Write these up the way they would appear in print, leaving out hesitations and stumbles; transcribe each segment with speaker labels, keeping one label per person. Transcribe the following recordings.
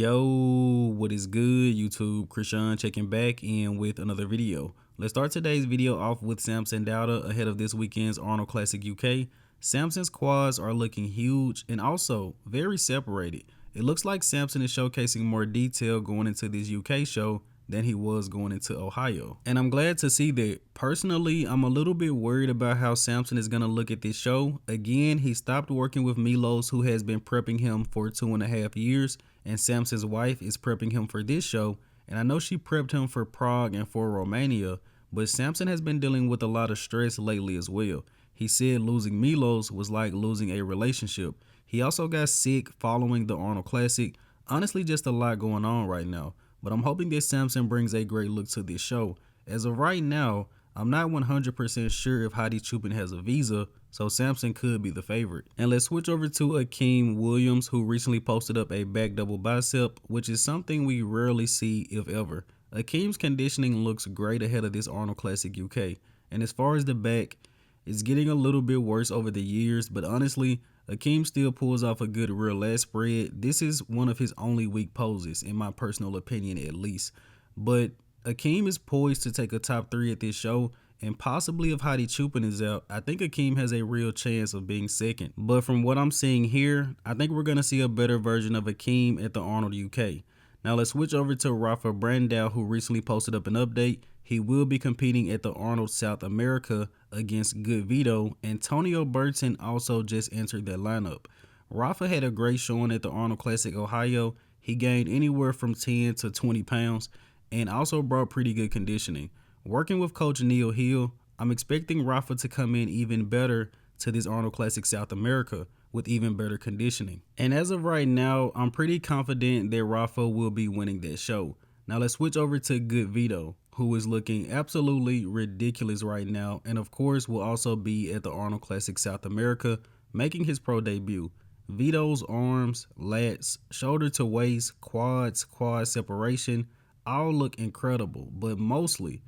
Speaker 1: Yo, what is good, YouTube? Krishan checking back in with another video. Let's start today's video off with Samson Dauda ahead of this weekend's Arnold Classic UK. Samson's quads are looking huge and also very separated. It looks like Samson is showcasing more detail going into this UK show than he was going into Ohio. And I'm glad to see that. Personally, I'm a little bit worried about how Samson is going to look at this show. Again, he stopped working with Milos, who has been prepping him for 2.5 years, and Samson's wife is prepping him for this show. And I know she prepped him for Prague and for Romania, but Samson has been dealing with a lot of stress lately as well. He said losing Milos was like losing a relationship. He also got sick following the Arnold Classic. Honestly, just a lot going on right now. But I'm hoping that Samson brings a great look to this show. As of right now, I'm not 100% sure if Hadi Chupin has a visa, so Samson could be the favorite. And let's switch over to Akim Williams, who recently posted up a back double bicep, which is something we rarely see, if ever. Akim's conditioning looks great ahead of this Arnold Classic UK. And as far as the back, it's getting a little bit worse over the years, but honestly, Akim still pulls off a good rear lat spread. This is one of his only weak poses, in my personal opinion at least. But Akim is poised to take a top 3 at this show, and possibly if Hadi Chupin is out, I think Akim has a real chance of being second. But from what I'm seeing here, I think we're going to see a better version of Akim at the Arnold UK. Now let's switch over to Rafael Brandão, who recently posted up an update. He will be competing at the Arnold South America against Good Vito, and Tonio Burton also just entered that lineup. Rafa had a great showing at the Arnold Classic Ohio. He gained anywhere from 10 to 20 pounds and also brought pretty good conditioning. Working with Coach Neil Hill, I'm expecting Rafa to come in even better to this Arnold Classic South America with even better conditioning. And as of right now, I'm pretty confident that Rafa will be winning that show. Now let's switch over to Good Vito, who is looking absolutely ridiculous right now, and of course will also be at the Arnold Classic South America, making his pro debut. Vito's arms, lats, shoulder to waist, quads, quad separation, all look incredible, but mostly,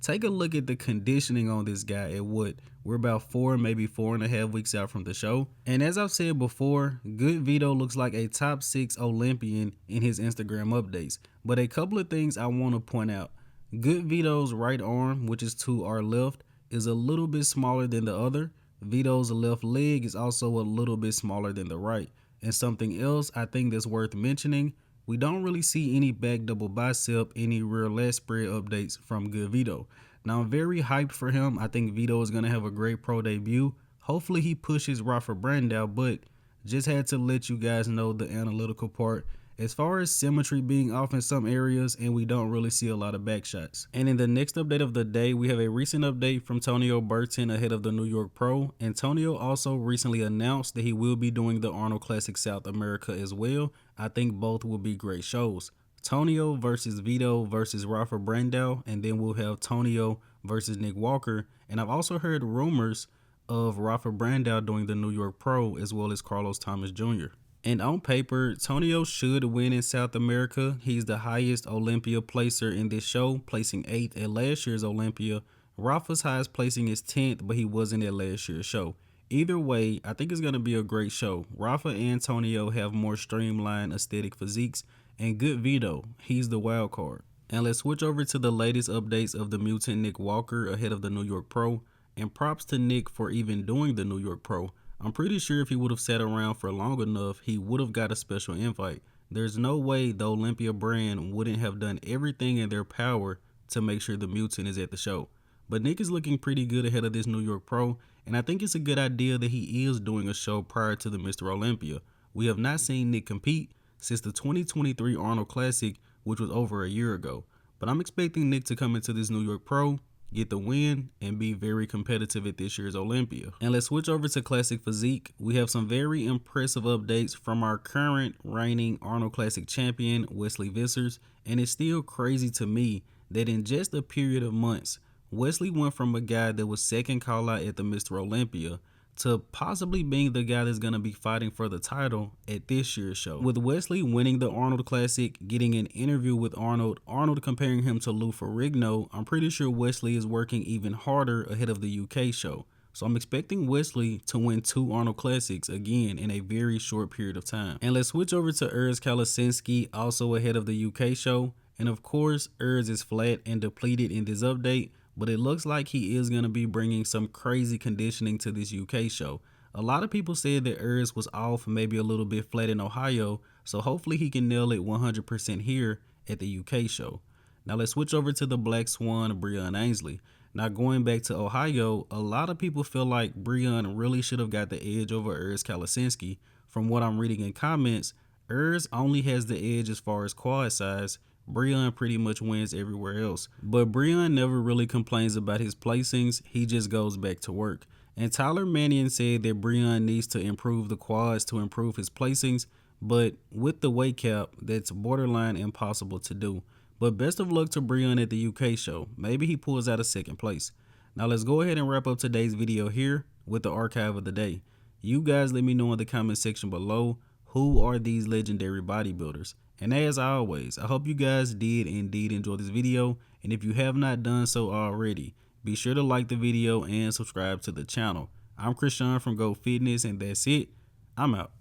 Speaker 1: take a look at the conditioning on this guy at what? We're about 4, maybe 4.5 weeks out from the show. And as I've said before, Good Vito looks like a top 6 Olympian in his Instagram updates. But a couple of things I want to point out. Good Vito's right arm, which is to our left, is a little bit smaller than the other. Vito's left leg is also a little bit smaller than the right. And something else I think that's worth mentioning, we don't really see any back double bicep, any rear lat spread updates from Good Vito. Now I'm very hyped for him. I think Vito is going to have a great pro debut. Hopefully he pushes Rafael Brandão, but just had to let you guys know the analytical part. As far as symmetry being off in some areas, and we don't really see a lot of back shots. And in the next update of the day, we have a recent update from Tonio Burton ahead of the New York Pro. And Tonio also recently announced that he will be doing the Arnold Classic South America as well. I think both will be great shows. Tonio versus Vito versus Rafael Brandão, and then we'll have Tonio versus Nick Walker. And I've also heard rumors of Rafael Brandão doing the New York Pro as well as Carlos Thomas Jr. And on paper, Tonio should win in South America. He's the highest Olympia placer in this show, placing 8th at last year's Olympia. Rafa's highest placing is 10th, but he wasn't at last year's show. Either way, I think it's going to be a great show. Rafa and Tonio have more streamlined aesthetic physiques, and Good Vito, he's the wild card. And let's switch over to the latest updates of the mutant Nick Walker ahead of the New York Pro. And props to Nick for even doing the New York Pro. I'm pretty sure if he would have sat around for long enough, he would have got a special invite. There's no way the Olympia brand wouldn't have done everything in their power to make sure the mutant is at the show. But Nick is looking pretty good ahead of this New York Pro, and I think it's a good idea that he is doing a show prior to the Mr. Olympia. We have not seen Nick compete since the 2023 Arnold Classic, which was over a year ago. But I'm expecting Nick to come into this New York Pro, get the win, and be very competitive at this year's Olympia. And let's switch over to Classic Physique. We have some very impressive updates from our current reigning Arnold Classic champion, Wesley Vissers. And it's still crazy to me that in just a period of months, Wesley went from a guy that was second call out at the Mr. Olympia to possibly being the guy that's going to be fighting for the title at this year's show. With Wesley winning the Arnold Classic, getting an interview with Arnold comparing him to Lou Ferrigno, I'm pretty sure Wesley is working even harder ahead of the UK show. So I'm expecting Wesley to win 2 Arnold Classics again in a very short period of time. And let's switch over to Urs Kalecinski, also ahead of the UK show. And of course, Urs is flat and depleted in this update, but it looks like he is going to be bringing some crazy conditioning to this UK show. A lot of people said that Urs was off, maybe a little bit flat in Ohio, so hopefully he can nail it 100% here at the UK show. Now let's switch over to the Black Swan of Breon Ansley. Now going back to Ohio, a lot of people feel like Breon really should have got the edge over Urs Kalecinski. From what I'm reading in comments, Urs only has the edge as far as quad size. Breon pretty much wins everywhere else. But Breon never really complains about his placings, he just goes back to work. And Tyler Mannion said that Breon needs to improve the quads to improve his placings, but with the weight cap, that's borderline impossible to do. But best of luck to Breon at the UK show. Maybe he pulls out a second place. Now let's go ahead and wrap up today's video here with the archive of the day. You guys let me know in the comment section below, who are these legendary bodybuilders? And as always, I hope you guys did indeed enjoy this video. And if you have not done so already, be sure to like the video and subscribe to the channel. I'm Krishan from Go Fitness, and that's it. I'm out.